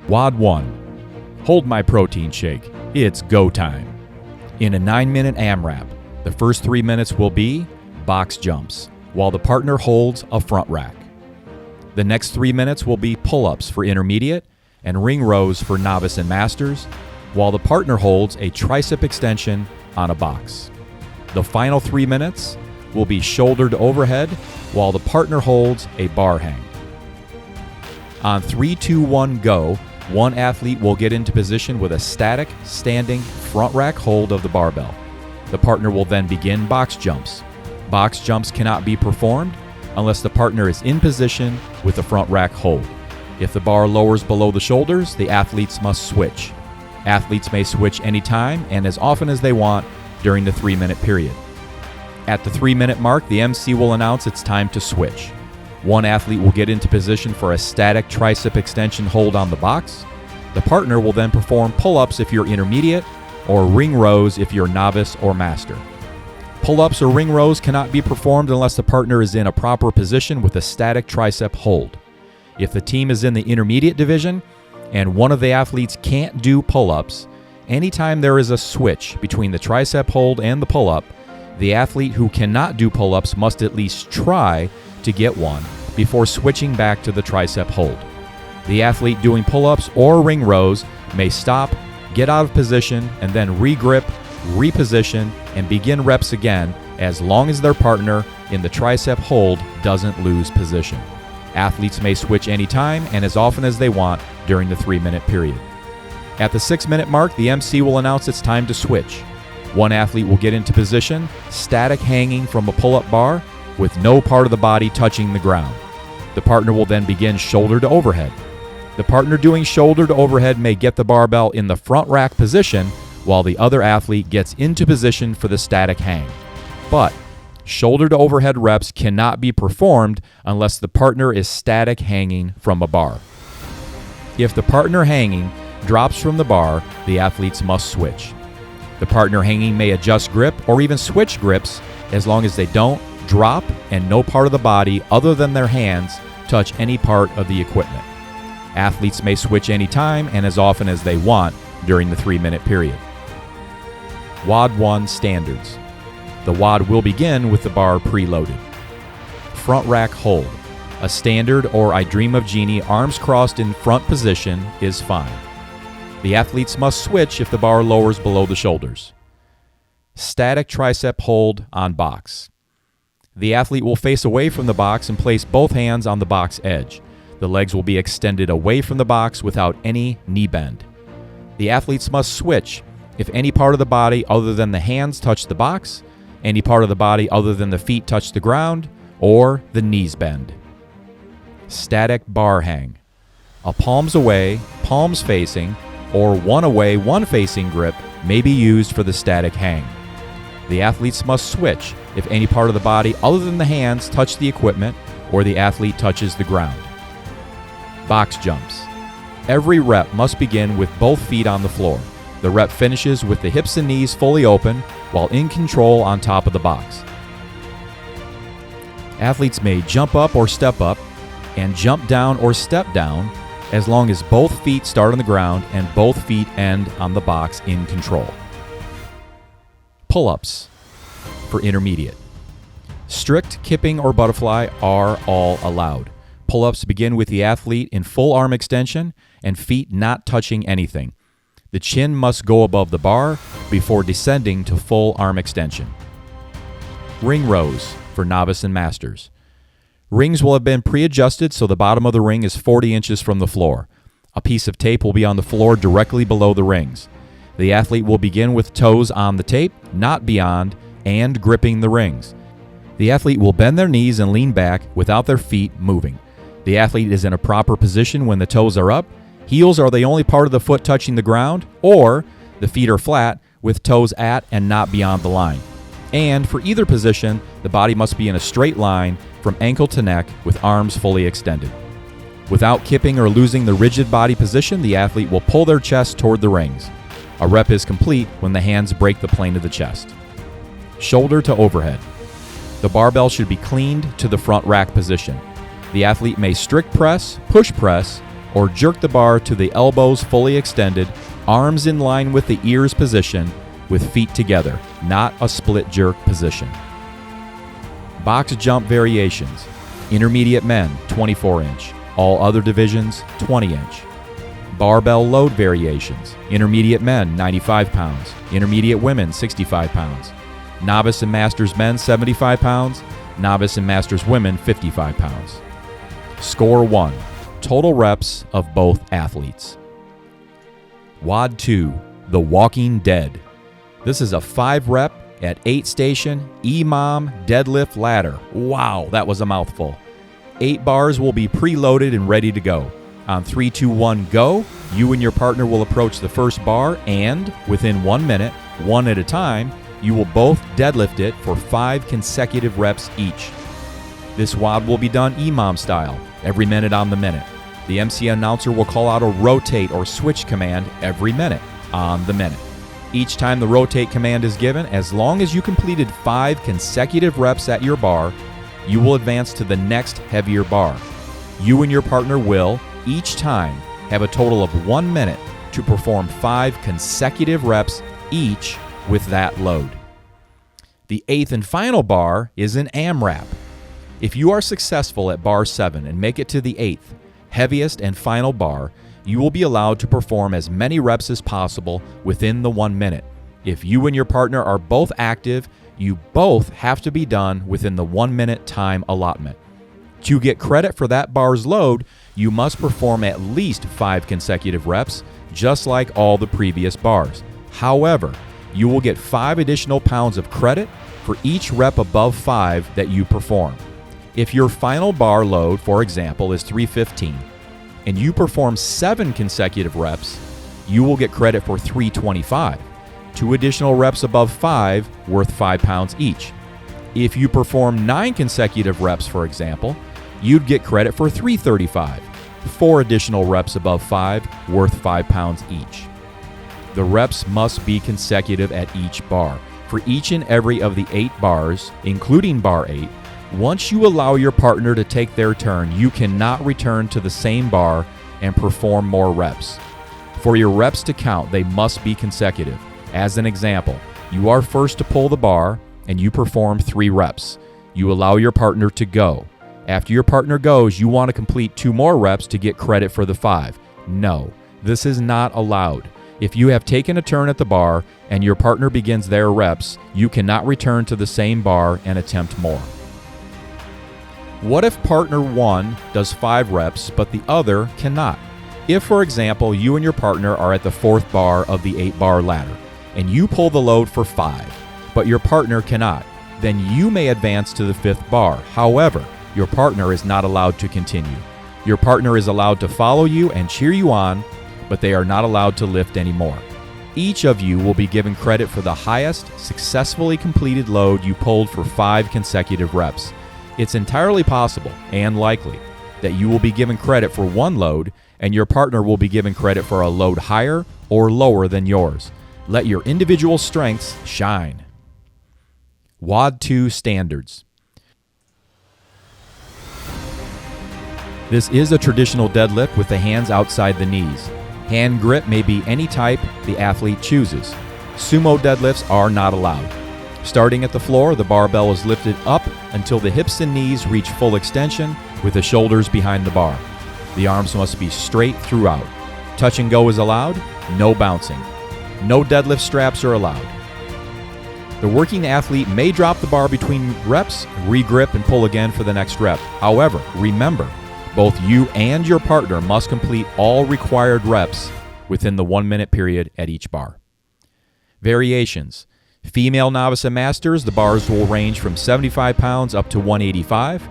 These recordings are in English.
WOD 1. Hold my protein shake. It's go time. In a 9-minute AMRAP, the first 3 minutes will be box jumps, while the partner holds a front rack. The next 3 minutes will be pull-ups for intermediate and ring rows for novice and masters, while the partner holds a tricep extension on a box. The final 3 minutes will be shoulder to overhead, while the partner holds a bar hang. On 3, 2, 1, go, one athlete will get into position with a static, standing front rack hold of the barbell. The partner will then begin box jumps. Box jumps cannot be performed unless the partner is in position with the front rack hold. If the bar lowers below the shoulders, the athletes must switch. Athletes may switch anytime and as often as they want during the 3-minute period. At the 3-minute mark, the MC will announce it's time to switch. One athlete will get into position for a static tricep extension hold on the box. The partner will then perform pull-ups if you're intermediate, or ring rows if you're novice or master. Pull-ups or ring rows cannot be performed unless the partner is in a proper position with a static tricep hold. If the team is in the intermediate division and one of the athletes can't do pull-ups, anytime there is a switch between the tricep hold and the pull-up, the athlete who cannot do pull-ups must at least try to get one before switching back to the tricep hold. The athlete doing pull-ups or ring rows may stop, get out of position, and then regrip, reposition, and begin reps again as long as their partner in the tricep hold doesn't lose position. Athletes may switch anytime and as often as they want during the 3-minute period. At the 6-minute mark, the MC will announce it's time to switch. One athlete will get into position, static hanging from a pull-up bar, with no part of the body touching the ground. The partner will then begin shoulder to overhead. The partner doing shoulder to overhead may get the barbell in the front rack position while the other athlete gets into position for the static hang. But shoulder to overhead reps cannot be performed unless the partner is static hanging from a bar. If the partner hanging drops from the bar, the athletes must switch. The partner hanging may adjust grip or even switch grips as long as they don't drop and no part of the body other than their hands touch any part of the equipment. Athletes may switch anytime and as often as they want during the 3-minute period. WOD 1 standards. The WOD will begin with the bar preloaded. Front rack hold. A standard or I Dream of Jeannie arms crossed in front position is fine. The athletes must switch if the bar lowers below the shoulders. Static tricep hold on box. The athlete will face away from the box and place both hands on the box edge. The legs will be extended away from the box without any knee bend. The athletes must switch if any part of the body other than the hands touch the box, any part of the body other than the feet touch the ground, or the knees bend. Static bar hang. A palms away, palms facing, or one away, one facing grip may be used for the static hang. The athletes must switch if any part of the body other than the hands touch the equipment or the athlete touches the ground. Box jumps. Every rep must begin with both feet on the floor. The rep finishes with the hips and knees fully open while in control on top of the box. Athletes may jump up or step up and jump down or step down as long as both feet start on the ground and both feet end on the box in control. Pull-ups for intermediate. Strict kipping or butterfly are all allowed. Pull-ups begin with the athlete in full arm extension and feet not touching anything. The chin must go above the bar before descending to full arm extension. Ring rows for novice and masters. Rings will have been pre-adjusted so the bottom of the ring is 40 inches from the floor. A piece of tape will be on the floor directly below the rings. The athlete will begin with toes on the tape, not beyond, and gripping the rings. The athlete will bend their knees and lean back without their feet moving. The athlete is in a proper position when the toes are up. Heels are the only part of the foot touching the ground, or the feet are flat with toes at and not beyond the line. And for either position, the body must be in a straight line from ankle to neck with arms fully extended. Without kipping or losing the rigid body position, the athlete will pull their chest toward the rings. A rep is complete when the hands break the plane of the chest. Shoulder to overhead. The barbell should be cleaned to the front rack position. The athlete may strict press, push press, or jerk the bar to the elbows fully extended, arms in line with the ears position, with feet together, not a split jerk position. Box jump variations. Intermediate men, 24-inch. All other divisions, 20-inch. Barbell load variations. Intermediate men, 95 pounds. Intermediate women, 65 pounds. Novice and Masters men, 75 pounds. Novice and Masters women, 55 pounds. Score 1. Total reps of both athletes. WOD 2, The Walking Dead. This is a 5-rep at 8 station EMOM deadlift ladder. Wow, that was a mouthful. 8 bars will be preloaded and ready to go. On 3, 2, 1, go, you and your partner will approach the first bar and, within 1 minute, one at a time, you will both deadlift it for 5 consecutive reps each. This WOD will be done EMOM style, every minute on the minute. The MC announcer will call out a rotate or switch command every minute on the minute. Each time the rotate command is given, as long as you completed 5 consecutive reps at your bar, you will advance to the next heavier bar. You and your partner will, each time, have a total of 1 minute to perform 5 consecutive reps each with that load. The 8th and final bar is an AMRAP. If you are successful at bar 7 and make it to the 8th, heaviest and final bar, you will be allowed to perform as many reps as possible within the 1 minute. If you and your partner are both active, you both have to be done within the 1 minute time allotment. To get credit for that bar's load, you must perform at least 5 consecutive reps, just like all the previous bars. However, you will get 5 additional pounds of credit for each rep above 5 that you perform. If your final bar load, for example, is 315, and you perform 7 consecutive reps, you will get credit for 325, 2 additional reps above 5 worth 5 pounds each. If you perform 9 consecutive reps, for example, you'd get credit for 335, 4 additional reps above 5 worth 5 pounds each. The reps must be consecutive at each bar. For each and every of the 8 bars, including bar 8, once you allow your partner to take their turn, you cannot return to the same bar and perform more reps. For your reps to count, they must be consecutive. As an example, you are first to pull the bar and you perform 3 reps. You allow your partner to go. After your partner goes, you want to complete 2 more reps to get credit for the 5. No, this is not allowed. If you have taken a turn at the bar and your partner begins their reps, you cannot return to the same bar and attempt more. What if partner 1 does 5 reps but the other cannot? If, for example, you and your partner are at the 4th bar of the 8-bar ladder and you pull the load for 5, but your partner cannot, then you may advance to the 5th bar. However, your partner is not allowed to continue. Your partner is allowed to follow you and cheer you on, but they are not allowed to lift anymore. Each of you will be given credit for the highest successfully completed load you pulled for 5 consecutive reps. It's entirely possible and likely that you will be given credit for 1 load and your partner will be given credit for a load higher or lower than yours. Let your individual strengths shine. WOD 2 standards. This is a traditional deadlift with the hands outside the knees. Hand grip may be any type the athlete chooses. Sumo deadlifts are not allowed. Starting at the floor, the barbell is lifted up until the hips and knees reach full extension with the shoulders behind the bar. The arms must be straight throughout. Touch and go is allowed, no bouncing. No deadlift straps are allowed. The working athlete may drop the bar between reps, re-grip, and pull again for the next rep. However, remember, both you and your partner must complete all required reps within the 1 minute period at each bar. Variations. Female novice and masters, the bars will range from 75 pounds up to 185.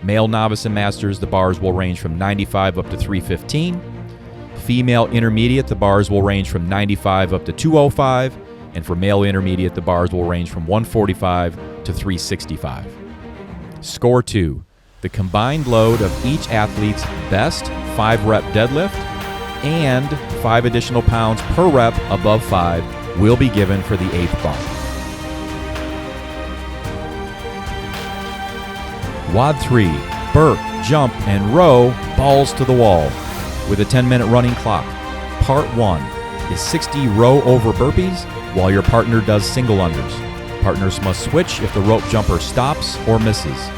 Male novice and masters, the bars will range from 95 up to 315. Female intermediate, the bars will range from 95 up to 205. And for male intermediate, the bars will range from 145 to 365. Score 2. The combined load of each athlete's best 5-rep deadlift and 5 additional pounds per rep above 5 will be given for the 8th bar. WOD 3, Burp, Jump, and Row balls to the wall. with a 10-minute running clock. Part 1 is 60 row over burpees while your partner does single unders. Partners must switch if the rope jumper stops or misses.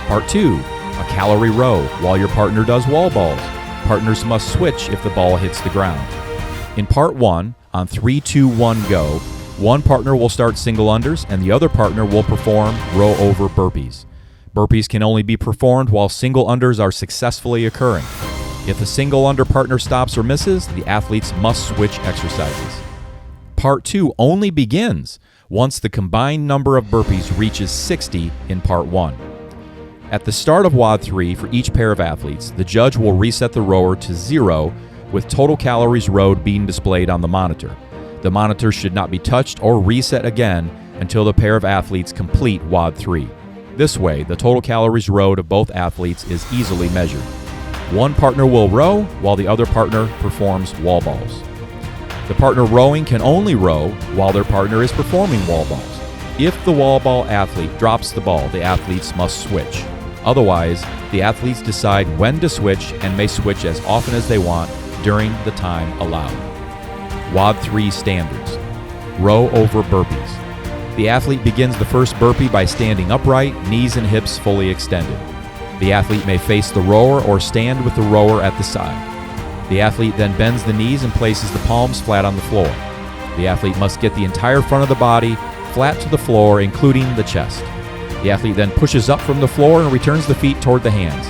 Part 2, a calorie row while your partner does wall balls. Partners must switch if the ball hits the ground. In Part 1, on 3, 2, 1, go, one partner will start single unders and the other partner will perform row over burpees. Burpees can only be performed while single unders are successfully occurring. If the single under partner stops or misses, the athletes must switch exercises. Part 2 only begins once the combined number of burpees reaches 60 in Part 1. At the start of WOD 3 for each pair of athletes, the judge will reset the rower to 0 with total calories rowed being displayed on the monitor. The monitor should not be touched or reset again until the pair of athletes complete WOD 3. This way, the total calories rowed of both athletes is easily measured. One partner will row while the other partner performs wall balls. The partner rowing can only row while their partner is performing wall balls. If the wall ball athlete drops the ball, the athletes must switch. Otherwise, the athletes decide when to switch and may switch as often as they want during the time allowed. WOD 3 standards. Row over burpees. The athlete begins the first burpee by standing upright, knees and hips fully extended. The athlete may face the rower or stand with the rower at the side. The athlete then bends the knees and places the palms flat on the floor. The athlete must get the entire front of the body flat to the floor, including the chest. The athlete then pushes up from the floor and returns the feet toward the hands.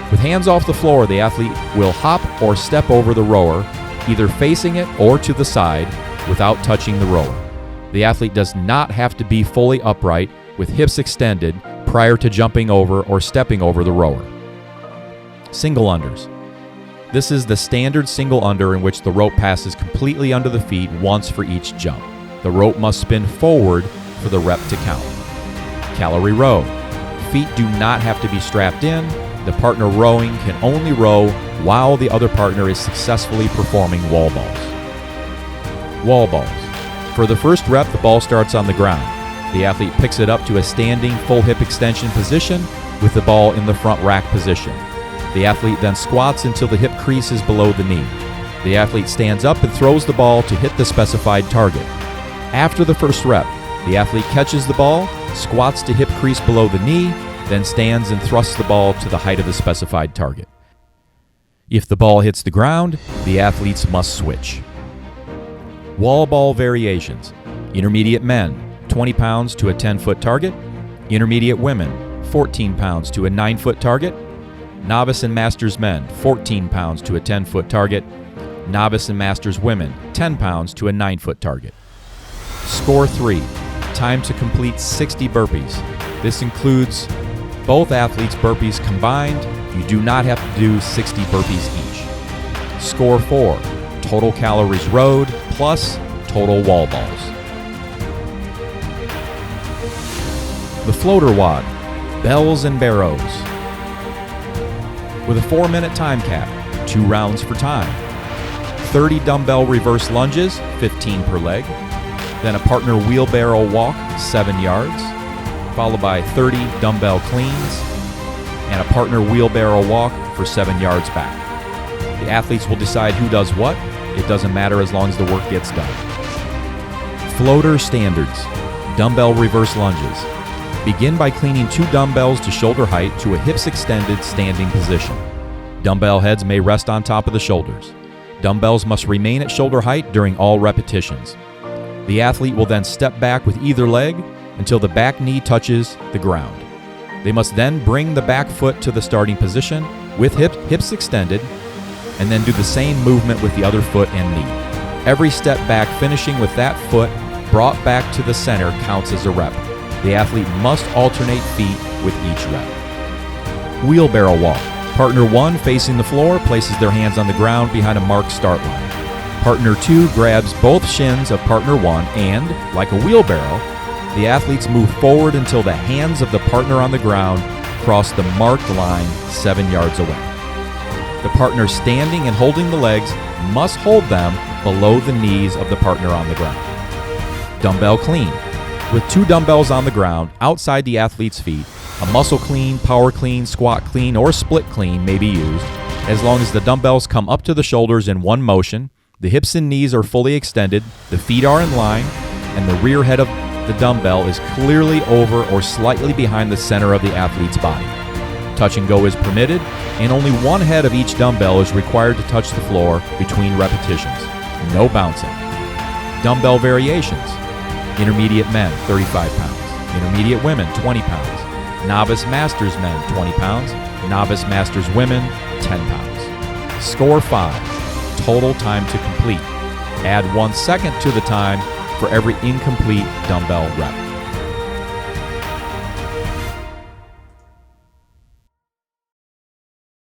With hands off the floor, the athlete will hop or step over the rower, either facing it or to the side, without touching the rower. The athlete does not have to be fully upright with hips extended prior to jumping over or stepping over the rower. Single unders. This is the standard single under in which the rope passes completely under the feet once for each jump. The rope must spin forward for the rep to count. Calorie row. Feet do not have to be strapped in. The partner rowing can only row while the other partner is successfully performing wall balls. Wall balls. For the first rep, the ball starts on the ground. The athlete picks it up to a standing full hip extension position with the ball in the front rack position. The athlete then squats until the hip crease is below the knee. The athlete stands up and throws the ball to hit the specified target. After the first rep, the athlete catches the ball, squats to hip crease below the knee, then stands and thrusts the ball to the height of the specified target. If the ball hits the ground, the athletes must switch. Wall ball variations. Intermediate men, 20 pounds to a 10-foot target. Intermediate women, 14 pounds to a 9-foot target. Novice and Masters men, 14 pounds to a 10-foot target. Novice and Masters women, 10 pounds to a 9-foot target. Score 3. Time to complete 60 burpees. This includes both athletes' burpees combined. You do not have to do 60 burpees each. Score 4. Total calories rowed plus total wall balls. The floater WOD, bells and barrows. With a 4-minute time cap, 2 rounds for time. 30 dumbbell reverse lunges, 15 per leg. Then a partner wheelbarrow walk, 7 yards, followed by 30 dumbbell cleans, and a partner wheelbarrow walk for 7 yards back. The athletes will decide who does what. It doesn't matter as long as the work gets done. Floater standards, dumbbell reverse lunges. Begin by cleaning 2 dumbbells to shoulder height to a hips extended standing position. Dumbbell heads may rest on top of the shoulders. Dumbbells must remain at shoulder height during all repetitions. The athlete will then step back with either leg until the back knee touches the ground. They must then bring the back foot to the starting position with hips extended, and then do the same movement with the other foot and knee. Every step back finishing with that foot brought back to the center counts as a rep. The athlete must alternate feet with each rep. Wheelbarrow walk. Partner 1 facing the floor places their hands on the ground behind a marked start line. Partner 2 grabs both shins of partner 1 and, like a wheelbarrow, the athletes move forward until the hands of the partner on the ground cross the marked line 7 yards away. The partner standing and holding the legs must hold them below the knees of the partner on the ground. Dumbbell clean. With 2 dumbbells on the ground outside the athlete's feet, a muscle clean, power clean, squat clean, or split clean may be used, As long as the dumbbells come up to the shoulders in one motion, the hips and knees are fully extended, the feet are in line, and the rear head of the dumbbell is clearly over or slightly behind the center of the athlete's body. Touch and go is permitted, and only one head of each dumbbell is required to touch the floor between repetitions. No bouncing. Dumbbell variations. Intermediate men, 35 pounds. Intermediate women, 20 pounds. Novice Masters men, 20 pounds. Novice Masters women, 10 pounds. Score 5. Total time to complete. Add 1 second to the time for every incomplete dumbbell rep.